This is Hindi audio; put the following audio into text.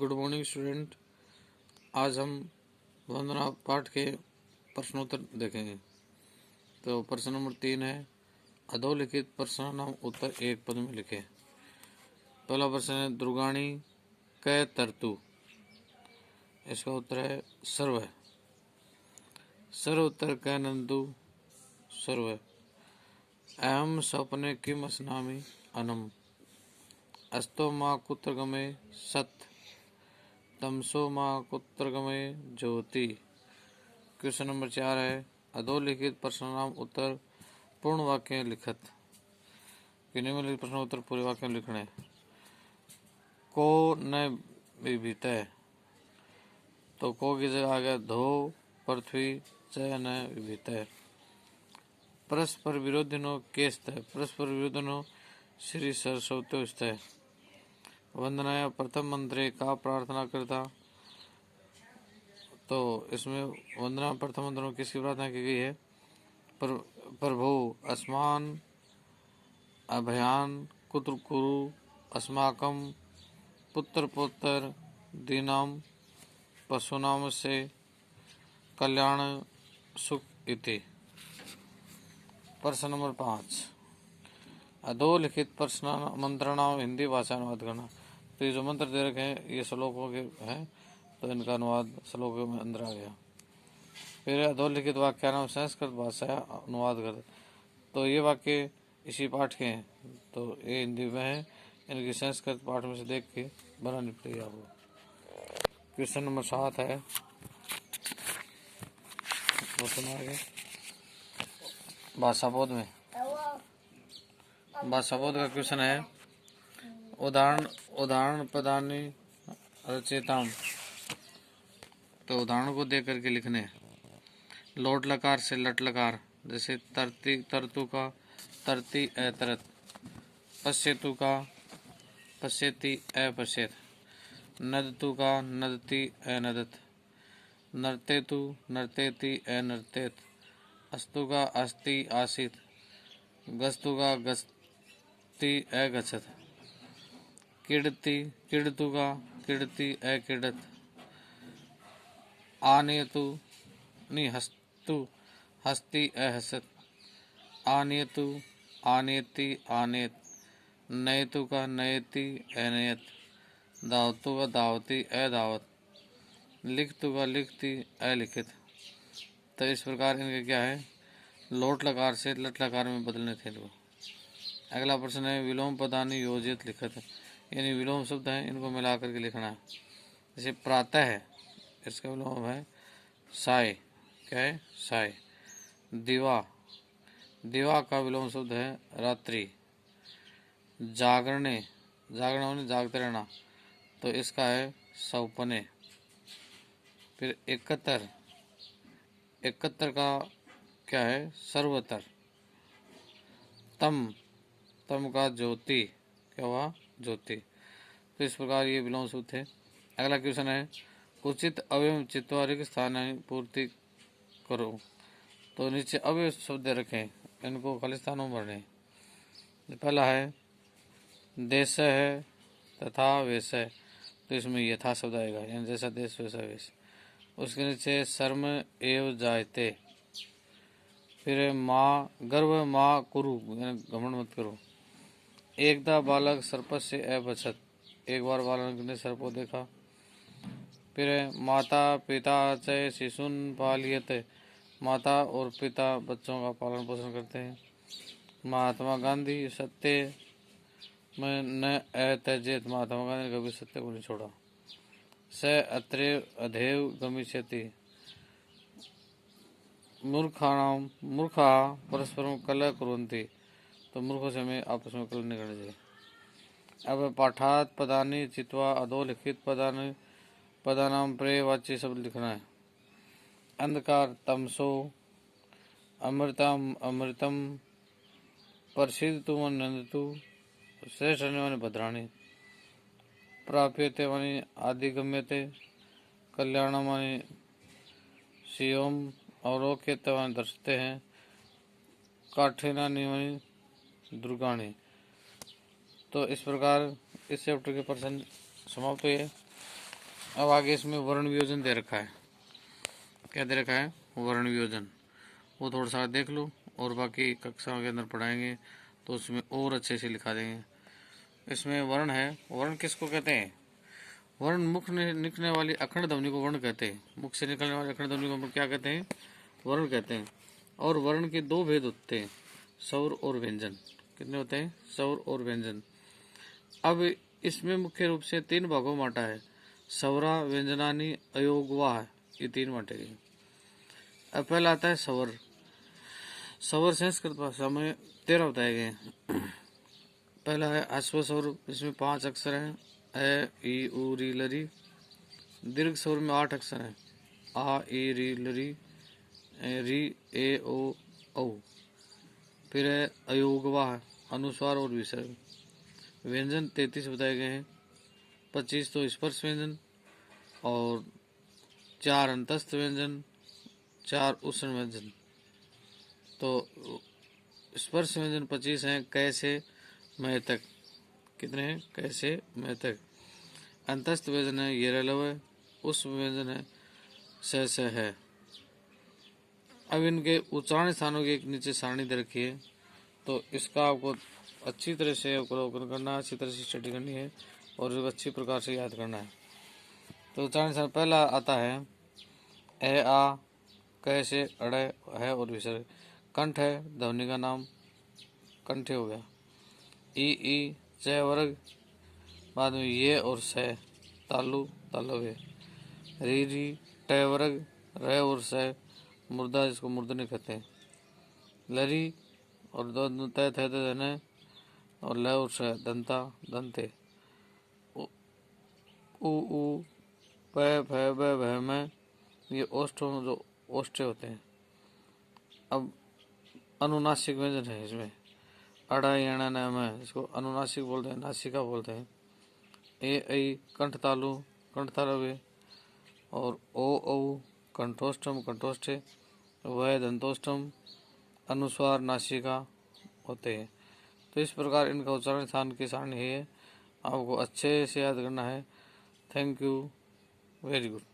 Good morning student. आज हम वंदना पाठ के प्रश्नोत्तर देखेंगे। तो प्रश्न नंबर 3 है, अधोलिखित प्रश्न नाम उत्तर एक पद में लिखे। पहला प्रश्न है, दुर्गाणी कै तरतु। इसका उत्तर है सर्व। सर्व उत्तर कै नंदु सर्व। अहम स्वप्ने किम अस्नामि अनम। अस्तो माँ कुत्र गमे सत। तमसो माँ कुत्र गमे ज्योति। क्वेश्चन नंबर 4 है, अधोलिखित प्रश्न नाम उत्तर पूर्ण वाक्य लिखत। निम्नलिखित प्रश्न उत्तर पूरे वाक्य में लिखने। को न विभितः, तो को की जगह आ गया धो पृथ्वी च न विभितः। परस्पर विरोधिनो केस्तः, परस्पर विरोधिनो श्री सरस्वती स्तः। वंदनाया प्रथम मंत्रे का प्रार्थना करता। तो इसमें वंदना प्रथम मंत्र में किसकी प्रार्थना की गई है? प्रभु अस्मान अभयान कुत्र कुरु अस्माकम पुत्र पुत्र दीनाम पशुनाम से कल्याण सुख इति। प्रश्न नंबर 5, अधोलिखित प्रश्न मंत्रणाम हिंदी भाषा अनुवाद करना। तो ये जो मंत्र दे रखे हैं ये श्लोकों के हैं, तो इनका अनुवाद श्लोकों में अंदर आ गया। फिर अधोलिखित वाक्य नाम संस्कृत भाषा अनुवाद कर। तो ये वाक्य इसी पाठ के हैं, तो ये हिंदी में है, इनकी संस्कृत पाठ में से देख के बनानी पड़ेगी आपको। क्वेश्चन नंबर 7 है, वो सुना आगे भाषा बोध में। भाषा बोध का क्वेश्चन है, उदाहरण पदानि रचयिताम। तो उदाहरण को देख करके लिखने। लोट लकार से लट लकार, जैसे तरतु का तरती अतरत, पश्यतु का पश्यति अपश्यत, नदतु का नदती अनदत, नर्तेतु नर्तेति अनर्तेत, अस्तु का अस्ति आसित, गस्तु का गस्ति अगच्छत, क्रीडतु का क्रीडति अक्रीडत, आनयतु नहीं हस्तु हस्ति अहसत, आनयतु आनयति आनयत, नयतु का नयति अनयत, दावतु का दावती अदावत, लिखतु का लिखति अलिखित। तो इस प्रकार इनके क्या है, लोट लकार से लट लकार में बदलने थे इनको। अगला प्रश्न है, विलोम पदानि योजित लिखत। यानी विलोम शब्द हैं, इनको मिला करके लिखना है। जैसे प्रातः है, इसका विलोम है साय। क्या है? साय। दिवा, दिवा का विलोम शब्द है रात्रि। जागरणे, जागरण होने जागते रहना, तो इसका है सौपने। फिर एकतर, एकतर का क्या है? सर्वतर। तम, तम का ज्योति, क्या हुआ? ज्योति। तो इस प्रकार ये विलोम शब्द थे। अगला क्वेश्चन है, उचित अवयव चित्वारिक स्थान पूर्ति करो। तो नीचे अवयव शब्द रखें, इनको खाली स्थानों में भरने। पहला है देश है तथा वेश है, तो इसमें यथा शब्द आएगा, यानी जैसा देश वैसा वेश। उसके नीचे शर्म एव जायते। फिर माँ गर्व माँ कुरु, यानी घमंड मत करो। एकदा बालक सर्प से अबछत, एक बार बालक ने सर्प को देखा। फिर माता पिता च शिशुन पालियते, माता और पिता बच्चों का पालन पोषण करते हैं। महात्मा गांधी सत्य में न अत्यजेत, महात्मा गांधी ने कभी सत्य को नहीं छोड़ा। स अत्रेव अधेव गमिष्यति, मूर्खा परस्पर कलह कुर्वन्ति, तो मूर्खों से हमें आपस में कलह नहीं करना चाहिए। अब पाठात पदानि चित्वा अधोलिखित पदानाम पर्यायवाची शब्द लिखना है। अंधकार तमसो, अमृतम अमृतम, प्रसिद्धतु नंदतु, श्रेष्ठ माने भद्राणी, प्राप्यते माने आदिगम्यते, कल्याण माने शिवम, अवलोक्यते माने दर्शते हैं, काठिन्यानि माने दुर्गाणी। तो इस प्रकार इस चैप्टर के प्रश्न समाप्त हुए। अब आगे इसमें वर्ण वियोजन दे रखा है। क्या दे रखा है? वर्ण वियोजन। वो थोड़ा सा देख लो और बाकी कक्षा के अंदर पढ़ाएंगे तो उसमें और अच्छे से लिखा देंगे। इसमें वर्ण है। वर्ण किसको कहते हैं? वर्ण मुख में निकलने वाली अखंड ध्वनि को वर्ण कहते हैं। मुख से निकलने वाली अखंड ध्वनि को हम क्या कहते हैं? वर्ण कहते हैं। और वर्ण के दो भेद होते हैं, स्वर और व्यंजन। कितने होते हैं? स्वर और व्यंजन। अब इसमें मुख्य रूप से 3 भागों में बांटा है। स्वरा, व्यंजनानि, अयोगवाह, ये 3 बांटे गए। अब पहला आता है स्वर। स्वर संस्कृत भाषा में 13 बताए गए हैं। पहला है अश्व स्वर, इसमें 5 अक्षर हैं, ए ई उ री लरी। दीर्घ स्वर में 8 अक्षर हैं, आ ई री लरी, री ए ओ औ। फिर है अयोगवाह, अनुस्वार और विसर्ग। व्यंजन 33 बताए गए हैं, 25 तो स्पर्श व्यंजन और 4 अंतस्थ व्यंजन, 4 उष्ण व्यंजन। तो स्पर्श व्यंजन 25 हैं, कैसे मैं तक। कितने हैं? कैसे मैं तक। अंतस्थ व्यंजन है ये रलव है, उष्ण व्यंजन है स है। अब इनके उच्चारण स्थानों की एक नीचे सारणी दे रखी है, तो इसका आपको अच्छी तरह से अवलोकन करना है, अच्छी तरह से स्टडी करनी है और इसको अच्छी प्रकार से याद करना है। तो उच्चारण स्थान पहला आता है ए आ, कैसे, अड़े है और विसर्ग। कंठ है ध्वनि का नाम, कंठे हो गया। ई च वर्ग, बाद में ये और से, तालु तालव्य। री ट वर्ग, रह और से, मुर्दा जिसको मूर्धन्य कहते हैं। लरी और दो तय थे धने और ल और से, दंता दंते। उ प फ ब भ में ये ओष्ठों जो ओष्ठे होते हैं। अब अनुनासिक व्यंजन है इसमें, अड़ा यण न में, इसको अनुनासिक बोलते हैं, नासिका बोलते हैं। ए ऐ कंठ तालु, कंठ तालव्य। और ओ औ कंठोष्ठम, कंठोष्ठे। वह दंतोष्ठम, अनुस्वार नासिका होते हैं। तो इस प्रकार इनका उच्चारण स्थान की सारणी है, आपको अच्छे से याद करना है। Thank you, very good.